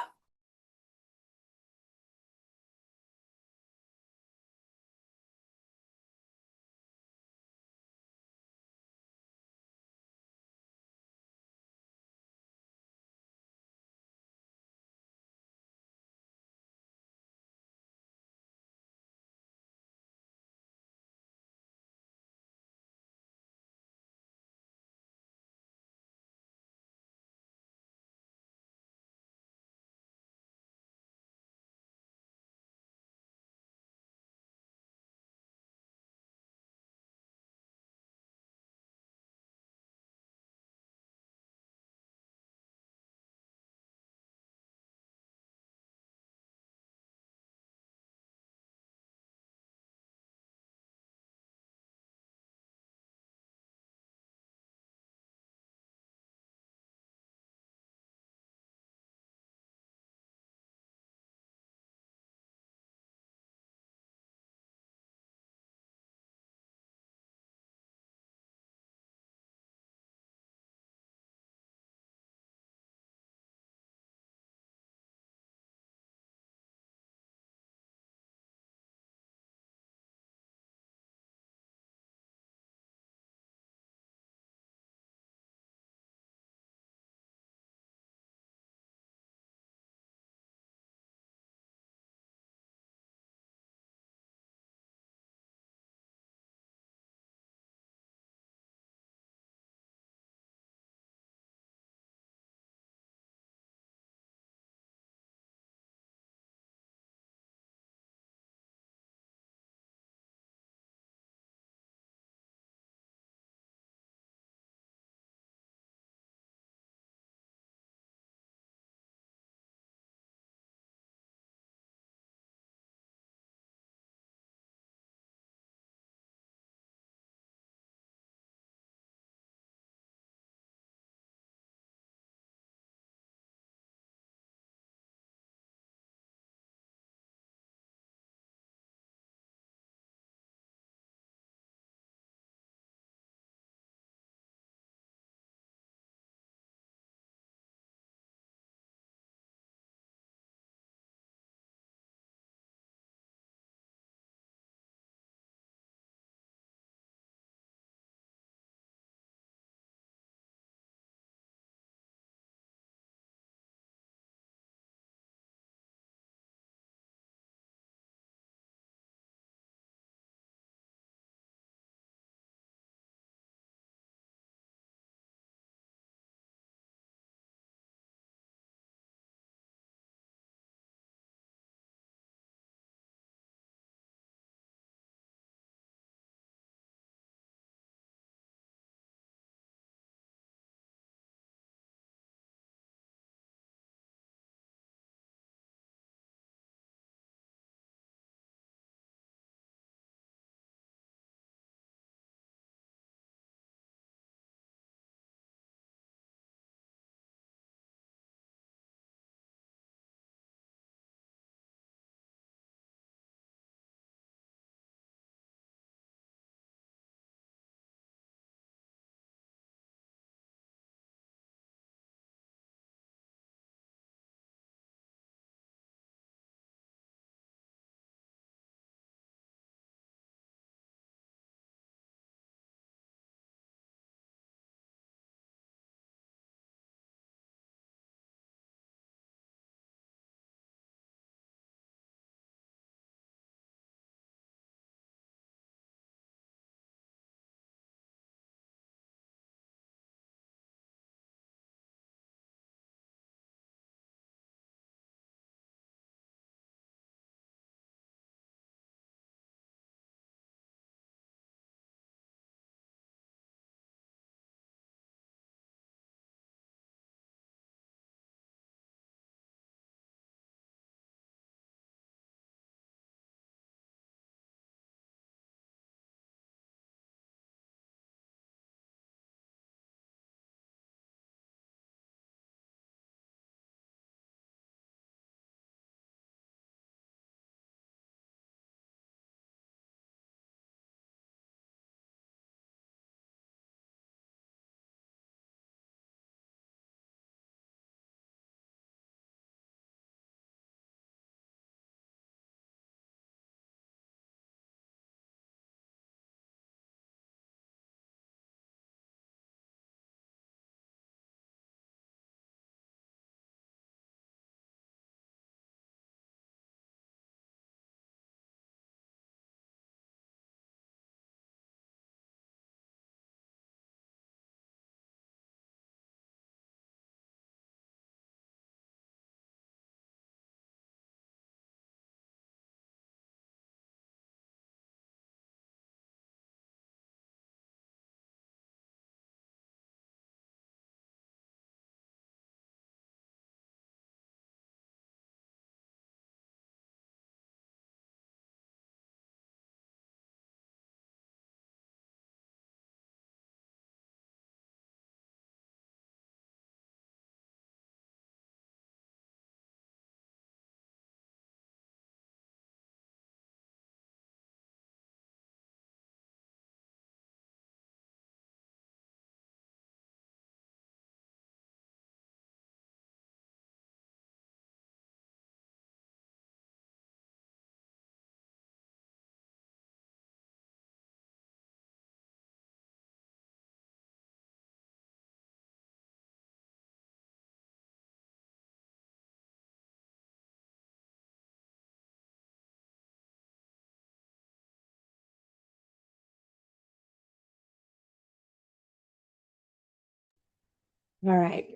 All right.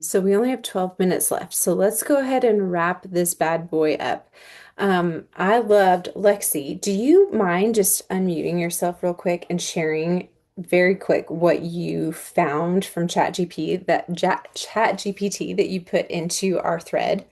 So we only have 12 minutes left. So let's go ahead and wrap this bad boy up. I loved Lexi. Do you mind just unmuting yourself real quick and sharing very quick what you found from ChatGPT that you put into our thread?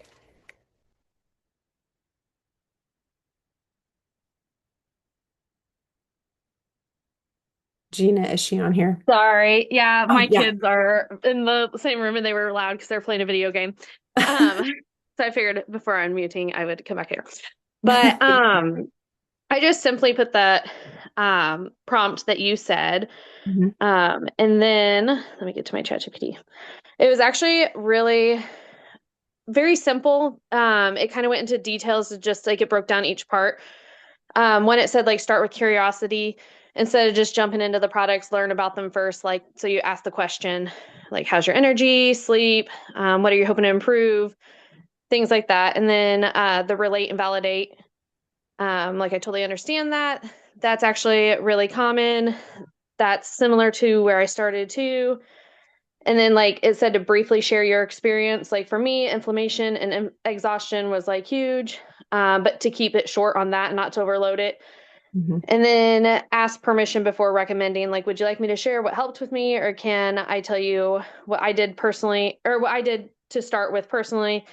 Gina, is she on here? Sorry. Yeah, Oh, my yeah. kids are in the same room and they were loud because they're playing a video game. Um, so I figured before unmuting, I would come back here. But I just simply put that prompt that you said. Mhm. And then let me get to my ChatGPT. It was actually really very simple. It kind of went into details of just like it broke down each part. When it said like start with curiosity instead of just jumping into the products, learn about them first. Like, so you ask the question, like, how's your energy, sleep? What are you hoping to improve? Things like that. And then the relate and validate. Like, I totally understand that. That's actually really common. That's similar to where I started too. And then, like, it said to briefly share your experience. Like, for me, inflammation and exhaustion was like huge, but to keep it short on that, not to overload it. Mhm. And then ask permission before recommending, like, would you like me to share what helped with me, or can I tell you what I did personally, or what I did to start with personally?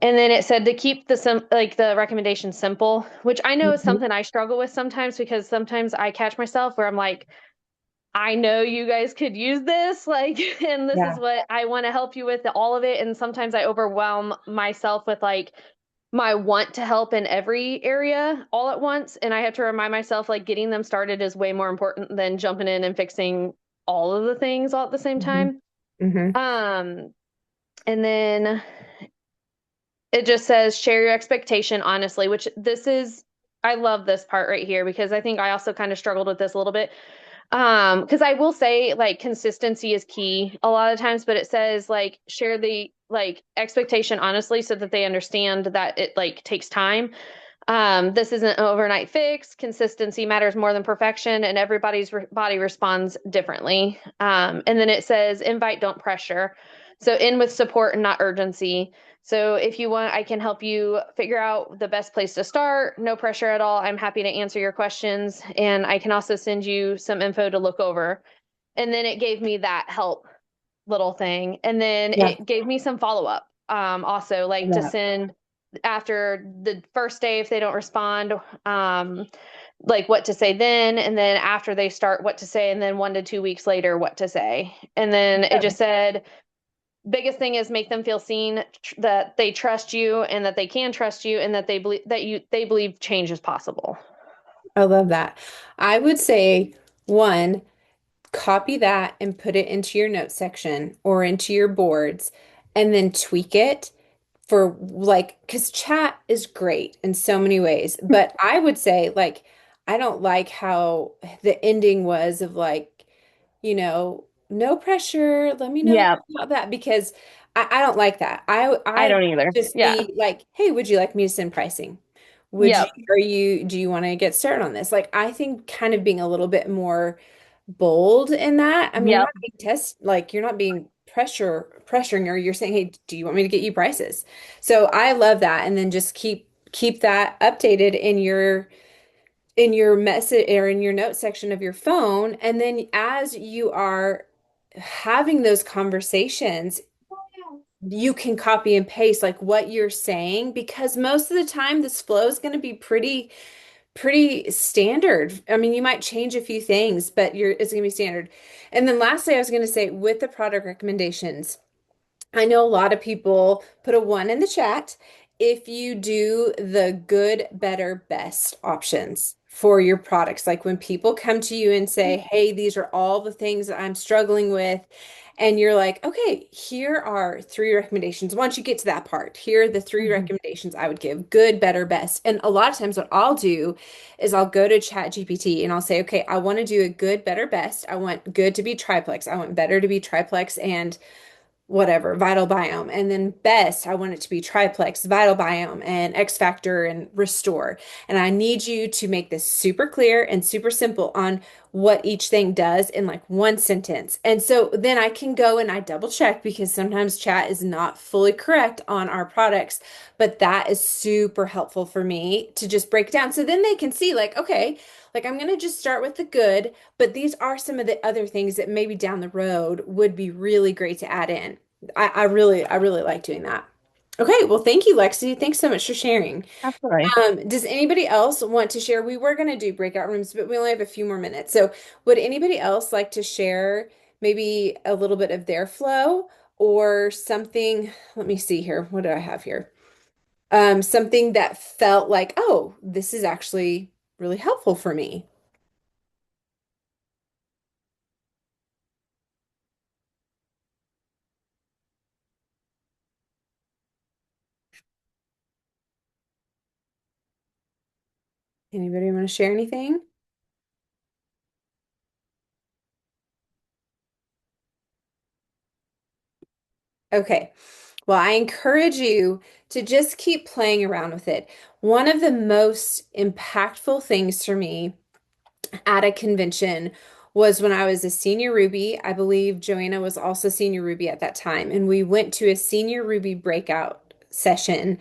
And then it said to keep like the recommendation simple, which I know is Mhm. something I struggle with sometimes because sometimes I catch myself where I'm like, I know you guys could use this, like, and this is Yeah. what I want to help you with, all of it. And sometimes I overwhelm myself with like my want to help in every area all at once. And I have to remind myself like getting them started is way more important than jumping in and fixing all of the things all at the same Mhm. time. Mhm. Um, and then it just says share your expectation honestly, which this is, I love this part right here because I think I also kind of struggled with this a little bit. Because I will say like consistency is key a lot of times, but it says like share the like expectation honestly so that they understand that it like takes time. This isn't an overnight fix. Consistency matters more than perfection, and everybody's body responds differently. And then it says invite, don't pressure. So in with support and not urgency. So if you want, I can help you figure out the best place to start. No pressure at all. I'm happy to answer your questions, and I can also send you some info to look over. And then it gave me that help little thing, and then Yeah. it gave me some follow up. Also, like to Yeah. send after the first day if they don't respond. Like what to say then, and then after they start, what to say, and then 1 to 2 weeks later, what to say. And then it just said biggest thing is make them feel seen, that they trust you and that they can trust you and that they believe change is possible. I love that. I would say one, copy that and put it into your notes section or into your boards and then tweak it for like, because chat is great in so many ways. But I would say, like, I don't like how the ending was of like, no pressure. Let me know Yeah, about that because I don't like that. I I don't either. just Yeah. be like, hey, would you like me to send pricing? Yep. Do you want to get started on this? Like, I think kind of being a little bit more bold in that. I mean, you're Yep. not being like you're not being pressuring her. You're saying, hey, do you want me to get you prices? So I love that. And then just keep that updated in your message or in your note section of your phone. And then as you are having those conversations, you can copy and paste like what you're saying because most of the time this flow is going to be pretty standard. I mean, you might change a few things, but it's going to be standard. And then lastly, I was going to say with the product recommendations, I know a lot of people put a one in the chat if you do the good, better, best options for your products. Like when people come to you and say, hey, these are all the things that I'm struggling with. And you're like, okay, here are three recommendations. Once you get to that part, here are the three Mhm. recommendations I would give: good, better, best. And a lot of times, what I'll do is I'll go to ChatGPT and I'll say, okay, I want to do a good, better, best. I want good to be triplex. I want better to be triplex and whatever, vital biome. And then best, I want it to be triplex, vital biome, and X factor and restore. And I need you to make this super clear and super simple on what each thing does in like one sentence. And so then I can go and I double check because sometimes chat is not fully correct on our products, but that is super helpful for me to just break down. So then they can see like, okay, like I'm going to just start with the good, but these are some of the other things that maybe down the road would be really great to add in. I really like doing that. Okay, well, thank you, Lexi. Thanks so much for sharing. Absolutely. Does anybody else want to share? We were going to do breakout rooms, but we only have a few more minutes. So, would anybody else like to share maybe a little bit of their flow or something? Let me see here. What do I have here? Something that felt like, oh, this is actually really helpful for me. Anybody want to share anything? Okay. Well, I encourage you to just keep playing around with it. One of the most impactful things for me at a convention was when I was a senior Ruby. I believe Joanna was also senior Ruby at that time. And we went to a senior Ruby breakout session.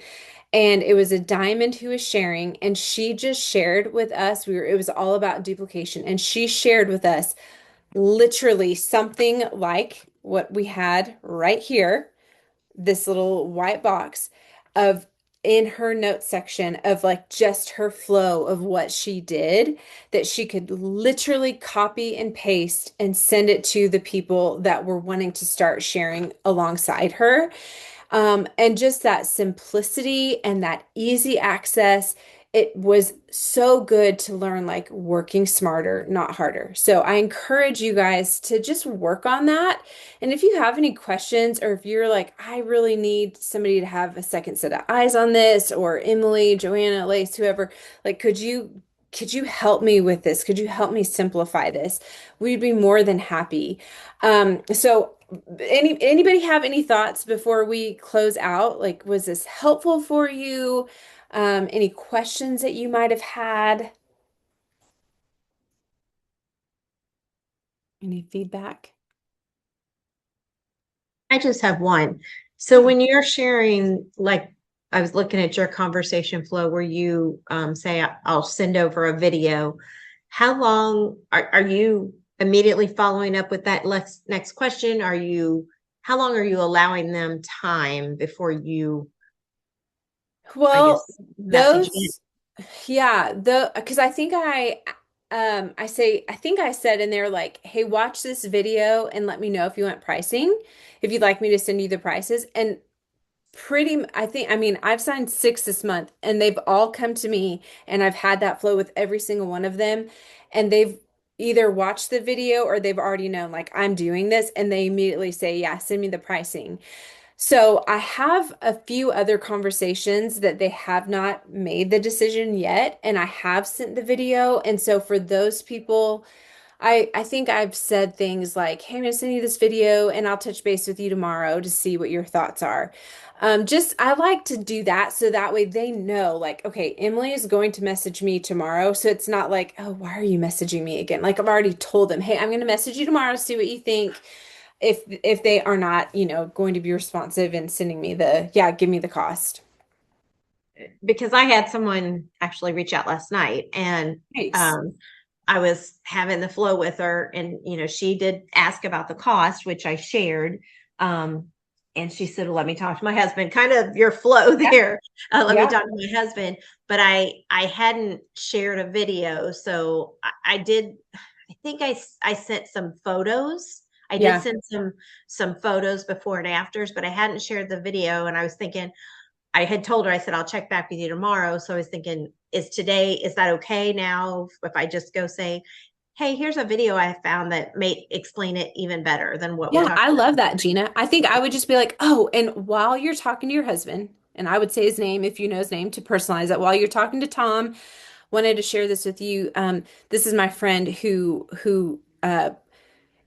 And it was a diamond who was sharing, and she just shared with us. It was all about duplication. And she shared with us literally something like what we had right here, this little white box of in her notes section of like just her flow of what she did that she could literally copy and paste and send it to the people that were wanting to start sharing alongside her. And just that simplicity and that easy access, it was so good to learn like working smarter, not harder. So I encourage you guys to just work on that. And if you have any questions, or if you're like, I really need somebody to have a second set of eyes on this, or Emily, Joanna, Lace, whoever, like, could you help me with this? Could you help me simplify this? We'd be more than happy. So anybody have any thoughts before we close out? Like, was this helpful for you? Any questions that you might have had? Any feedback? I just have one. So when you're sharing, like I was looking at your conversation flow where you say, I'll send over a video. How long are you immediately following up with that next question? How long are you allowing them time before you, I Well, guess, message in? those, yeah, because I think I said in there like, hey, watch this video and let me know if you want pricing, if you'd like me to send you the prices. And I mean, I've signed six this month and they've all come to me and I've had that flow with every single one of them. And they've either watched the video or they've already known, like, I'm doing this. And they immediately say, yeah, send me the pricing. So I have a few other conversations that they have not made the decision yet. And I have sent the video. And so for those people, I think I've said things like, hey, I'm gonna send you this video and I'll touch base with you tomorrow to see what your thoughts are. Just I like to do that so that way they know, like, okay, Emily is going to message me tomorrow. So it's not like, oh, why are you messaging me again? Like I've already told them, hey, I'm gonna message you tomorrow to see what you think. If they are not, going to be responsive and sending me yeah, give me the cost. Because I had someone actually reach out last night and Nice. I was having the flow with her and she did ask about the cost, which I shared. And she said, well, let me talk to my husband, kind of your flow Yeah. there. Let me Yeah. talk to my husband. But I hadn't shared a video. So I did, I think I sent some photos. I did Yeah. send some photos before and afters, but I hadn't shared the video. And I was thinking, I had told her, I said, I'll check back with you tomorrow. So I was thinking, is that okay now if I just go say, hey, here's a video I found that may explain it even better than what we Yeah, talked I love about? that, Gina. I think I would just be like, oh, and while you're talking to your husband, and I would say his name if you know his name to personalize it. While you're talking to Tom, wanted to share this with you. This is my friend who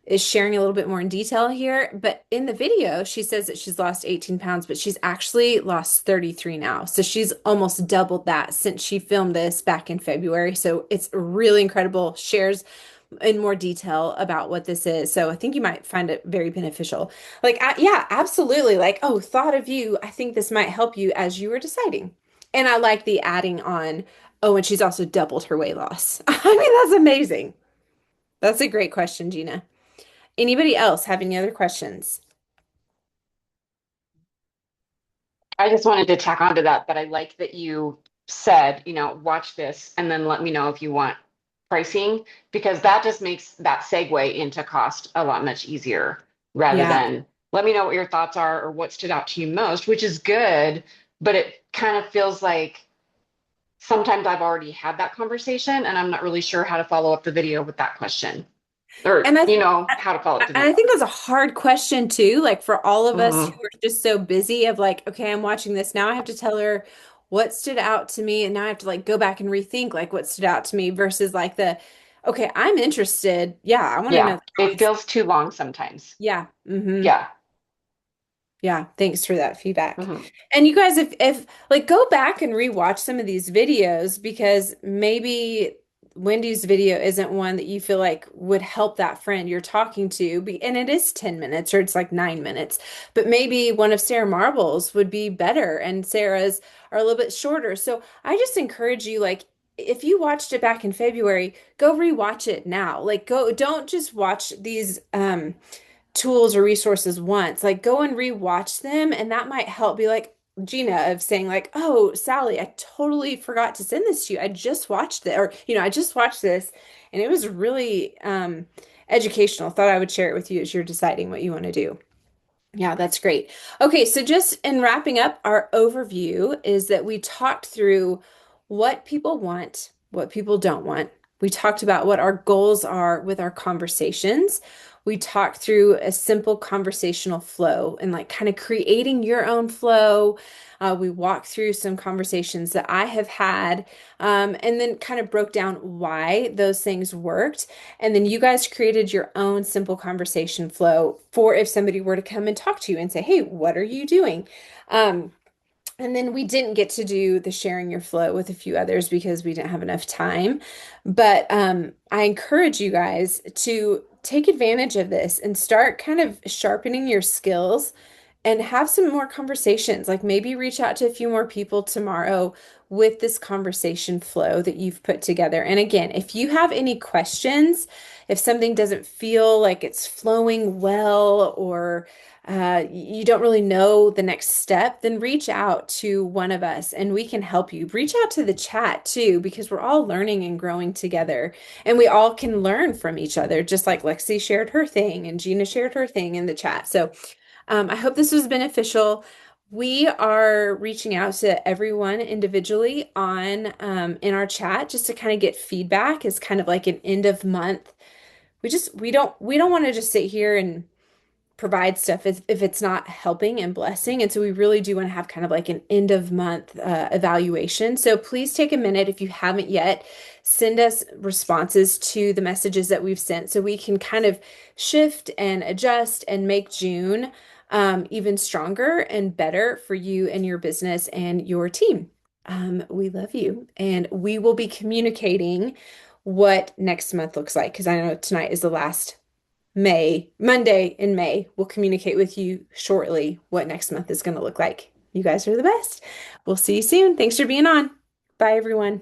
is sharing a little bit more in detail here. But in the video, she says that she's lost 18 pounds, but she's actually lost 33 now. So she's almost doubled that since she filmed this back in February. So it's really incredible. Shares in more detail about what this is. So I think you might find it very beneficial. Like, yeah, absolutely. Like, oh, thought of you. I think this might help you as you were deciding. And I like the adding on, oh, and she's also doubled her weight loss. I mean, that's amazing. That's a great question, Gina. Anybody else have any other questions? I just wanted to tack on to that, that I like that you said, watch this and then let me know if you want pricing, because that just makes that segue into cost a lot much easier rather Yeah. than let me know what your thoughts are or what stood out to you most, which is good, but it kind of feels like sometimes I've already had that conversation and I'm not really sure how to follow up the video with that question or, And how to follow up the I video. think that's a hard question too, like for all of us who Mhm. are just so busy of like, okay, I'm watching this. Now I have to tell her what stood out to me, and now I have to like go back and rethink like what stood out to me versus like okay, I'm interested. Yeah, I want to know Yeah, the it cost. feels too long sometimes. Yeah. Yeah. Yeah, thanks for that feedback. Mhm. And you guys, if like go back and rewatch some of these videos because maybe Wendy's video isn't one that you feel like would help that friend you're talking to, and it is 10 minutes or it's like 9 minutes, but maybe one of Sarah Marble's would be better and Sarah's are a little bit shorter. So I just encourage you, like, if you watched it back in February, go rewatch it now. Like, don't just watch these tools or resources once, like go and rewatch them, and that might help be like Gina of saying like, oh, Sally, I totally forgot to send this to you. I just watched it, or I just watched this and it was really educational. Thought I would share it with you as you're deciding what you want to do. Yeah, that's great. Okay, so just in wrapping up, our overview is that we talked through what people want, what people don't want. We talked about what our goals are with our conversations. We talked through a simple conversational flow and like kind of creating your own flow. We walked through some conversations that I have had, and then kind of broke down why those things worked. And then you guys created your own simple conversation flow for if somebody were to come and talk to you and say, hey, what are you doing? Um, and then we didn't get to do the sharing your flow with a few others because we didn't have enough time. But I encourage you guys to take advantage of this and start kind of sharpening your skills and have some more conversations. Like maybe reach out to a few more people tomorrow with this conversation flow that you've put together. And again, if you have any questions, if something doesn't feel like it's flowing well, or you don't really know the next step, then reach out to one of us and we can help you. Reach out to the chat too, because we're all learning and growing together and we all can learn from each other, just like Lexi shared her thing and Gina shared her thing in the chat. So I hope this was beneficial. We are reaching out to everyone individually on in our chat just to kind of get feedback as kind of like an end of month. We don't want to just sit here and provide stuff if it's not helping and blessing. And so we really do want to have kind of like an end of month evaluation. So please take a minute if you haven't yet, send us responses to the messages that we've sent so we can kind of shift and adjust and make June even stronger and better for you and your business and your team. We love you, and we will be communicating what next month looks like because I know tonight is the last Monday in May. We'll communicate with you shortly what next month is going to look like. You guys are the best. We'll see you soon. Thanks for being on. Bye, everyone.